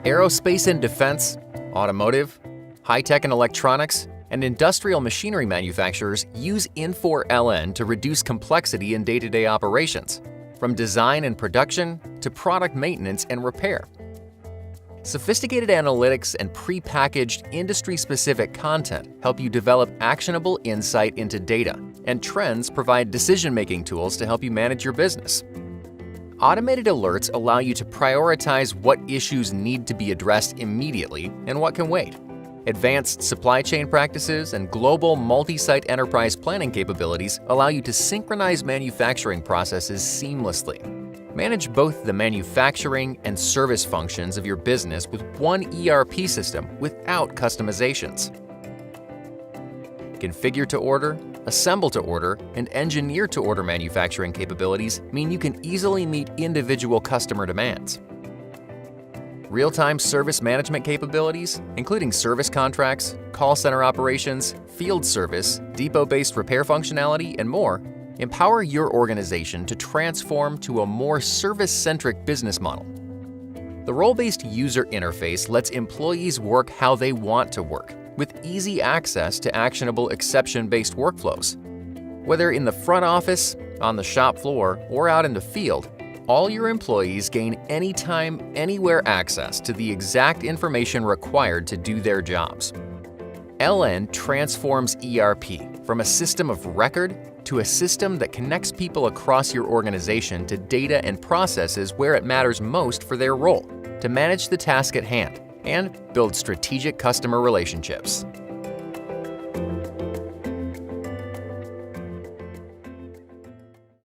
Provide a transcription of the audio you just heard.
Aerospace and defense, automotive, high-tech and electronics, and industrial machinery manufacturers use Infor LN to reduce complexity in day-to-day operations, from design and production to product maintenance and repair. Sophisticated analytics and pre-packaged industry-specific content help you develop actionable insight into data, and trends provide decision-making tools to help you manage your business. Automated alerts allow you to prioritize what issues need to be addressed immediately and what can wait. Advanced supply chain practices and global multi-site enterprise planning capabilities allow you to synchronize manufacturing processes seamlessly. Manage both the manufacturing and service functions of your business with one ERP system without customizations. Configure to order, assemble to order, and engineer to order manufacturing capabilities mean you can easily meet individual customer demands. Real-time service management capabilities, including service contracts, call center operations, field service, depot-based repair functionality, and more, empower your organization to transform to a more service-centric business model. The role-based user interface lets employees work how they want to work, with easy access to actionable exception-based workflows. Whether in the front office, on the shop floor, or out in the field, all your employees gain anytime, anywhere access to the exact information required to do their jobs. LN transforms ERP from a system of record to a system that connects people across your organization to data and processes where it matters most for their role, to manage the task at hand and build strategic customer relationships.